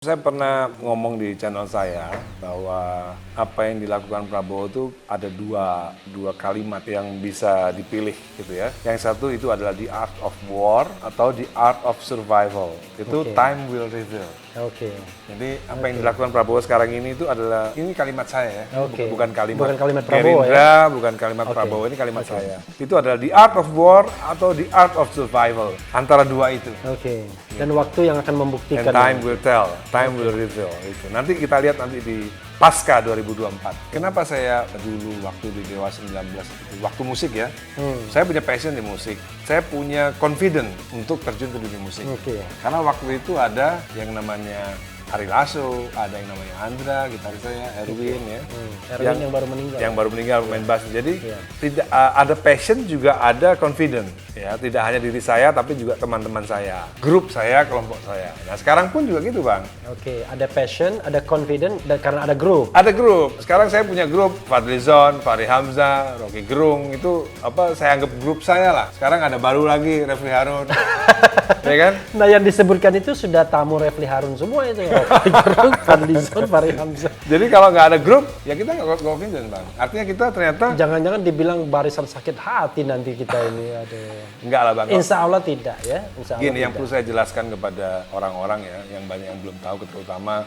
Saya pernah ngomong di channel saya bahwa apa yang dilakukan Prabowo itu ada dua kalimat yang bisa dipilih gitu ya. Yang satu itu adalah the art of war atau the art of survival. Itu time will reveal. Jadi apa yang dilakukan Prabowo sekarang ini itu adalah ini kalimat saya ya. Bukan kalimat Prabowo Gerindra, bukan kalimat Prabowo, ini kalimat saya. Itu adalah the art of war atau the art of survival. Antara dua itu. Dan waktu yang akan membuktikan. And time will tell, time will reveal. Itu. Nanti kita lihat nanti di Pasca 2024. Kenapa saya dulu waktu di Dewa 19 itu, waktu musik ya, saya punya passion di musik. Saya punya confident untuk terjun ke dunia musik. Karena waktu itu ada yang namanya Ari Lasso, ada yang namanya Andra, gitaris saya, Erwin ya. Erwin yang baru meninggal. Yang baru meninggal main bass. Jadi tidak ada passion juga ada confident ya. Tidak hanya diri saya tapi juga teman-teman saya, grup saya, kelompok saya. Nah sekarang pun juga gitu Bang. Ada passion, ada confident, dan karena ada grup. Ada grup. Sekarang saya punya grup Fadlizon, Fahri Hamzah, Rocky Gerung itu saya anggap grup saya lah. Sekarang ada baru lagi Refli Harun. Ya kan? Nah yang disebutkan itu sudah tamu Refli Harun semua itu ya. Rocky Gerung, Fadlizon, Fahri Hamzah. Jadi kalau nggak ada grup, ya kita nggak confident Bang. Artinya kita ternyata jangan-jangan dibilang barisan sakit hati nanti kita ini ada. Enggak lah Bang. Insya Allah tidak ya. Gini yang perlu saya jelaskan kepada orang-orang ya, yang banyak yang belum tahu, terutama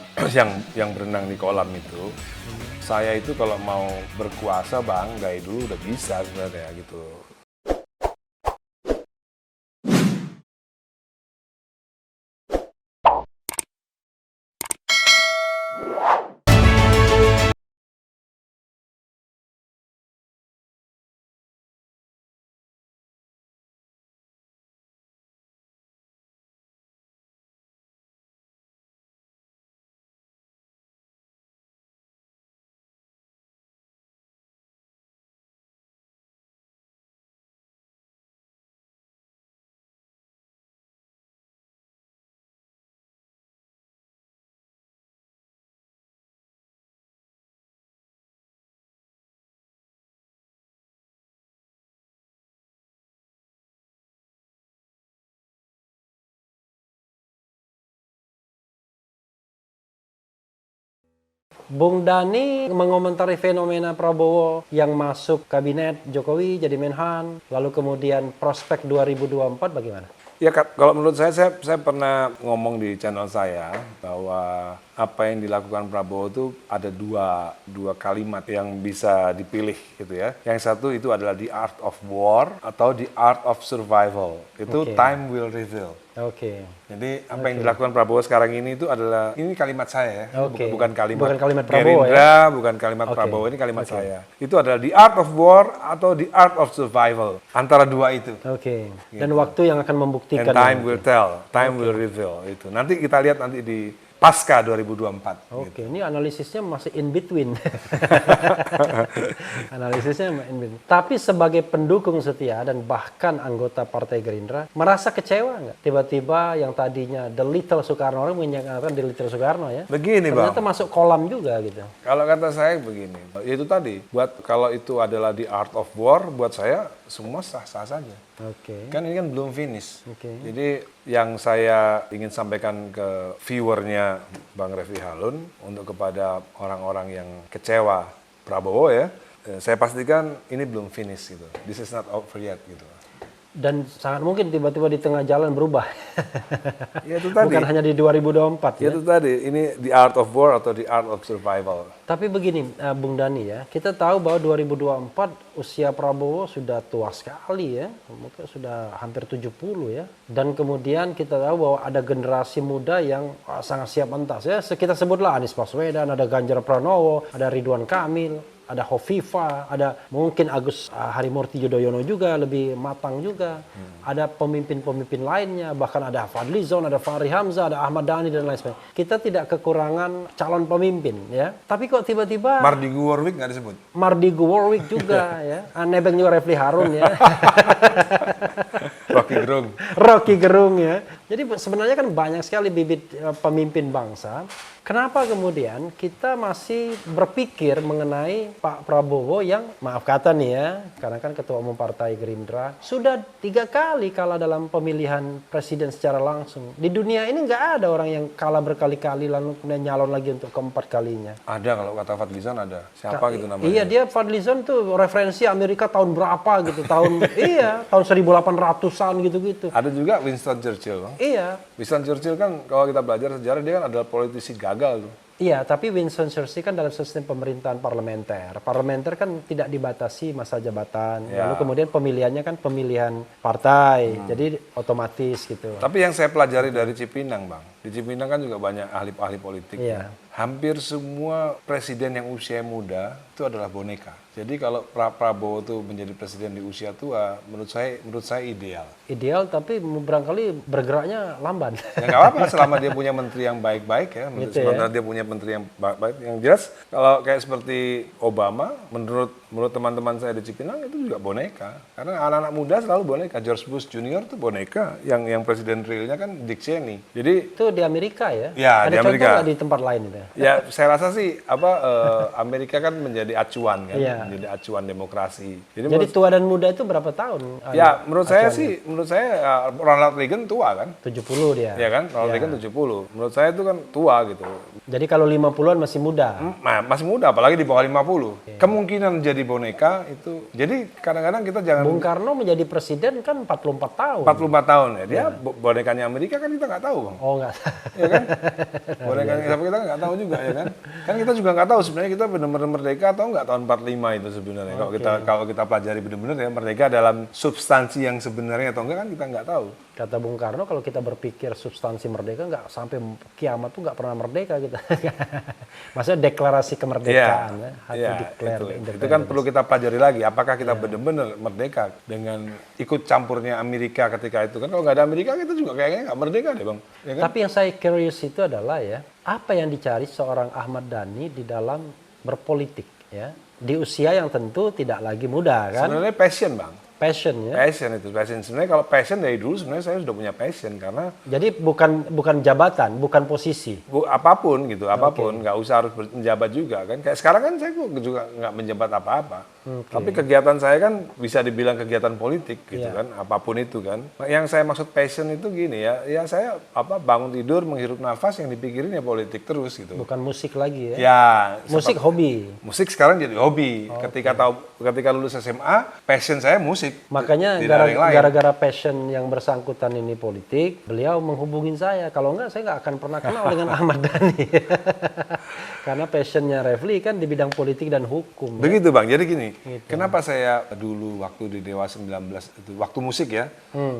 yang berenang di kolam itu. Saya itu kalau mau berkuasa Bang, dari dulu udah bisa sebenarnya gitu. Bung Dhani mengomentari fenomena Prabowo yang masuk kabinet Jokowi jadi Menhan, lalu kemudian prospek 2024 bagaimana? Ya kalau menurut saya pernah ngomong di channel saya bahwa apa yang dilakukan Prabowo itu ada dua kalimat yang bisa dipilih gitu ya. Yang satu itu adalah the art of war atau the art of survival. Itu time will reveal. Jadi apa yang dilakukan Prabowo sekarang ini itu adalah ini kalimat saya ya. Bukan kalimat Prabowo Gerindra, bukan kalimat Prabowo, ini kalimat saya. Itu adalah the art of war atau the art of survival. Antara dua itu. Dan waktu yang akan membuktikan. And time will tell, time will reveal. Itu. Nanti kita lihat nanti di Pasca 2024. Ini analisisnya masih in between. Analisisnya in between. Tapi sebagai pendukung setia dan bahkan anggota Partai Gerindra, merasa kecewa nggak? Tiba-tiba yang tadinya The Little Soekarno, orang menyatakan The Little Soekarno ya. Begini Bang. Ternyata masuk kolam juga gitu. Kalau kata saya begini, itu tadi, kalau itu adalah the art of war, buat saya semua sah-sah saja. Kan ini kan belum finish. Jadi yang saya ingin sampaikan ke viewernya Bang Refli Harun untuk kepada orang-orang yang kecewa Prabowo ya, saya pastikan ini belum finish gitu. This is not over yet gitu. Dan sangat mungkin tiba-tiba di tengah jalan berubah. Ya itu tadi. Bukan hanya di 2024 ya. Itu tadi, ini the art of war atau the art of survival. Tapi begini Bung Dhani ya, kita tahu bahwa 2024 usia Prabowo sudah tua sekali ya, mungkin sudah hampir 70 ya. Dan kemudian kita tahu bahwa ada generasi muda yang sangat siap mentas ya. Kita sebutlah Anies Baswedan, ada Ganjar Pranowo, ada Ridwan Kamil, ada Hovifa, ada mungkin Agus Harimurti Yudhoyono juga lebih matang juga. Ada pemimpin-pemimpin lainnya, bahkan ada Fadlizon, ada Fahri Hamzah, ada Ahmad Dhani dan lain sebagainya. Kita tidak kekurangan calon pemimpin ya. Tapi kok tiba-tiba Mardigu Warwick nggak disebut? Mardigu Warwick juga ya. Nebeng juga Refli Harun ya. Rocky Gerung. Rocky Gerung ya. Jadi sebenarnya kan banyak sekali bibit pemimpin bangsa Kenapa kemudian kita masih berpikir mengenai Pak Prabowo yang, maaf kata nih ya, karena kan Ketua Umum Partai Gerindra, sudah 3 kali kalah dalam pemilihan presiden secara langsung. Di dunia ini nggak ada orang yang kalah berkali-kali lalu kemudian nyalon lagi untuk keempat kalinya. Ada kalau kata Fadlizon ada. Siapa gitu namanya? Iya, dia Fadlizon tuh referensi Amerika tahun berapa gitu, tahun iya, tahun 1800-an gitu-gitu. Ada juga Winston Churchill, Bang. Iya. Winston Churchill kan kalau kita belajar sejarah dia kan adalah politisi gagal tuh. Iya, tapi Winston Churchill kan dalam sistem pemerintahan parlementer. Parlementer kan tidak dibatasi masa jabatan. Ya. Lalu kemudian pemilihannya kan pemilihan partai. Jadi otomatis gitu. Tapi yang saya pelajari dari Cipinang, Bang. Di Cipinang kan juga banyak ahli-ahli politik. Iya. Hampir semua presiden yang usia muda itu adalah boneka. Jadi kalau Prabowo tuh menjadi presiden di usia tua, menurut saya ideal. Ideal tapi barangkali bergeraknya lamban. Ya nggak apa-apa selama dia punya menteri yang baik-baik ya. Gitu Sementara dia punya menteri yang baik-baik. Yang jelas kalau kayak seperti Obama, menurut teman-teman saya di Cipinang itu juga boneka. Karena anak-anak muda selalu boneka. George Bush Junior tuh boneka. Yang presiden realnya kan Dick Cheney. Jadi Itu di Amerika ya? Ya, Ada di contoh Amerika. nggak di tempat lain itu? ya saya rasa sih Amerika kan menjadi acuan kan, Iya. menjadi acuan demokrasi. Jadi tua dan muda itu berapa tahun? Ya, menurut saya Ronald Reagan tua kan? 70 dia. Ya kan? Ronald Reagan 70. Menurut saya itu kan tua gitu. Jadi kalau 50-an masih muda. Nah, masih muda apalagi di bawah 50. Kemungkinan jadi boneka itu. Jadi kadang-kadang kita jangan Bung Karno menjadi presiden kan 44 tahun. 44 tahun ya. Dia bonekanya Amerika kan kita nggak tahu, Bang. Oh enggak. Ya kan? Bonekanya siapa kita nggak tahu juga ya kan? Kan kita juga nggak tahu sebenarnya kita benar-benar merdeka atau nggak tahun 45 itu sebenarnya. Kalau kita pelajari benar-benar ya merdeka dalam substansi yang sebenarnya atau enggak kan kita nggak tahu. Kata Bung Karno kalau kita berpikir substansi merdeka nggak sampai kiamat tuh nggak pernah merdeka kita. Maksudnya deklarasi kemerdekaan ya, have to declare the itu kan independence. perlu kita pelajari lagi. Apakah kita benar-benar merdeka dengan ikut campurnya Amerika ketika itu kan? Kalau nggak ada Amerika kita juga kayaknya nggak merdeka deh, Bang. Ya kan? Tapi yang saya curious itu adalah ya, apa yang dicari seorang Ahmad Dhani di dalam berpolitik ya, di usia yang tentu tidak lagi muda kan? Sebenarnya passion, Bang. Passion ya. Passion. Sebenarnya kalau passion dari dulu sebenarnya saya sudah punya passion karena Jadi bukan jabatan, bukan posisi. apapun gitu, apapun nggak usah harus menjabat juga kan. Kayak sekarang kan saya juga nggak menjabat apa-apa. Tapi kegiatan saya kan bisa dibilang kegiatan politik gitu kan, apapun itu kan. Yang saya maksud passion itu gini ya saya bangun tidur menghirup nafas yang dipikirin ya politik terus gitu. Bukan musik lagi ya. Ya, Musik hobi. musik sekarang jadi hobi. Ketika lulus SMA, passion saya musik. Makanya Tidak ada yang lain. gara-gara passion yang bersangkutan ini politik, beliau menghubungin saya. Kalau enggak, saya nggak akan pernah kenal dengan Ahmad Dhani. Karena passionnya Refli kan di bidang politik dan hukum. Begitu Bang, jadi gini, kenapa saya dulu waktu di Dewa 19 itu, waktu musik ya,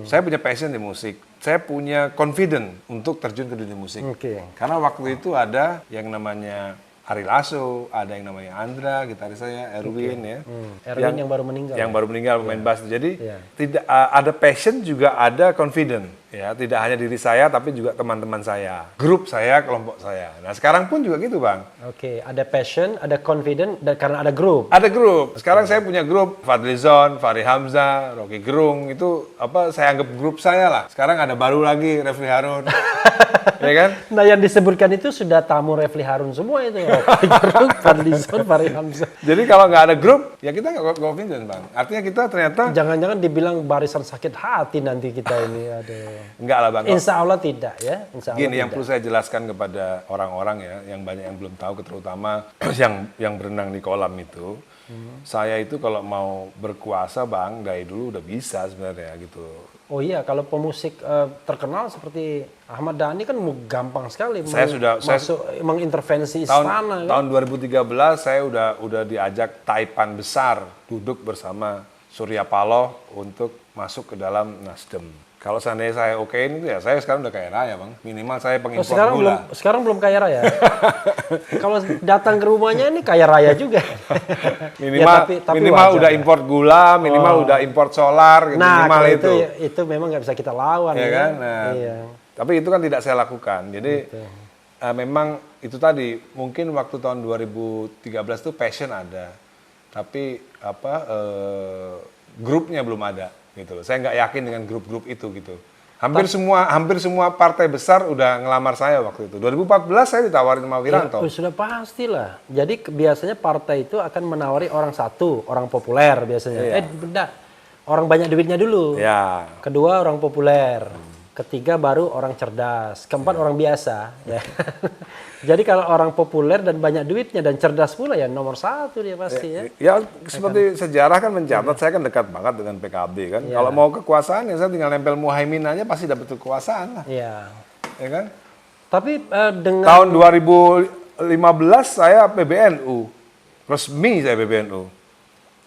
saya punya passion di musik. Saya punya confident untuk terjun ke dunia musik. Oke. Karena waktu itu ada yang namanya Ari Lasso, ada yang namanya Andra, gitaris saya, Erwin ya. Erwin yang baru meninggal. Yang baru meninggal pemain bass. Jadi Iya. tidak ada passion juga ada confident ya, tidak hanya diri saya tapi juga teman-teman saya, grup saya, kelompok saya. Nah, sekarang pun juga gitu, Bang. Oke, ada passion, ada confident, dan karena ada grup. Ada grup. Sekarang saya punya grup Fadlizon, Fahri Hamzah, Rocky Gerung itu saya anggap grup saya lah. Sekarang ada baru lagi Refli Harun. Ya kan? Nah, yang disebutkan itu sudah tamu Refli Harun semua itu. Rocky Gerung, Fadlizon, Fahri Hamzah. Jadi kalau nggak ada grup, ya kita nggak confident, Bang. Artinya kita ternyata Jangan-jangan dibilang barisan sakit hati nanti kita ini. Aduh. nggak lah, Bang. Insya Allah tidak ya. Insya Allah Gini, yang tidak. perlu saya jelaskan kepada orang-orang ya, yang banyak yang belum tahu, terutama yang berenang di kolam itu, saya itu kalau mau berkuasa, Bang, dari dulu udah bisa sebenarnya gitu. Oh iya, kalau pemusik terkenal seperti Ahmad Dhani kan gampang sekali mengintervensi istana. Tahun 2013 saya udah diajak Taipan besar duduk bersama Surya Paloh untuk masuk ke dalam Nasdem. Kalau seandainya saya okein itu ya saya sekarang udah kaya raya, Bang. Minimal saya pengimpor gula. Sekarang belum kaya raya. Kalau datang ke rumahnya ini kaya raya juga. Minimal Ya, tapi minimal wajar udah ya. import gula, minimal udah import solar, Nah, minimal kalau itu memang nggak bisa kita lawan ya ya. kan? Nah, Iya. tapi itu kan tidak saya lakukan. Jadi memang itu tadi mungkin waktu tahun 2013 itu passion ada, tapi grupnya belum ada gitu loh. Saya nggak yakin dengan grup-grup itu gitu. Hampir semua partai besar udah ngelamar saya waktu itu. 2014 saya ditawarin sama Wiranto. Ya, sudah pastilah. Jadi biasanya partai itu akan menawari orang satu, orang populer biasanya. Iya. Benda, orang banyak duitnya dulu. Ya. Kedua orang populer. Ketiga baru orang cerdas. Keempat orang biasa. Ya. Jadi kalau orang populer dan banyak duitnya dan cerdas pula ya nomor satu dia pasti ya. Ya seperti sejarah kan mencatat, saya kan dekat banget dengan PKB kan. Ya. Kalau mau kekuasaan ya saya tinggal nempel Muhaimin aja pasti dapat kekuasaan lah. Iya. Ya kan? Tapi dengan Tahun 2015 saya PBNU. Resmi saya PBNU.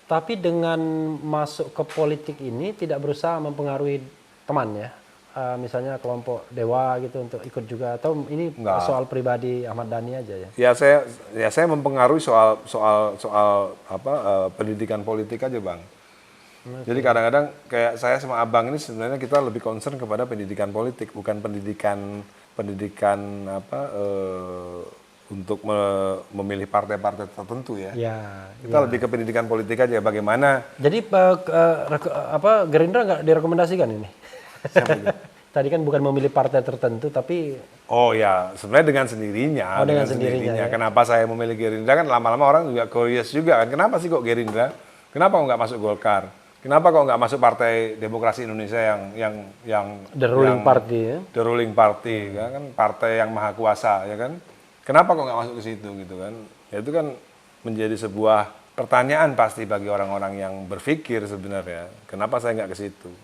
Tapi dengan masuk ke politik ini tidak berusaha mempengaruhi teman ya. Misalnya kelompok Dewa gitu untuk ikut juga atau ini Enggak. soal pribadi Ahmad Dhani aja ya. Ya saya mempengaruhi soal apa pendidikan politik aja, Bang. Jadi kadang-kadang kayak saya sama Abang ini sebenarnya kita lebih concern kepada pendidikan politik, bukan pendidikan apa untuk memilih partai-partai tertentu ya. Ya. Kita lebih ke pendidikan politik aja bagaimana. Jadi Gerindra nggak direkomendasikan ini? Tadi kan bukan memilih partai tertentu tapi Oh ya, sebenarnya dengan sendirinya. Oh, dengan sendirinya, ya. Kenapa saya memilih Gerindra kan lama-lama orang juga curious juga kan. Kenapa sih kok Gerindra? Kenapa kok nggak masuk Golkar? Kenapa kok nggak masuk Partai Demokrasi Indonesia yang the ruling party ya. The ruling party kan partai yang maha kuasa ya kan? Kenapa kok nggak masuk ke situ gitu kan? Ya itu kan menjadi sebuah pertanyaan pasti bagi orang-orang yang berpikir sebenarnya. Kenapa saya nggak ke situ?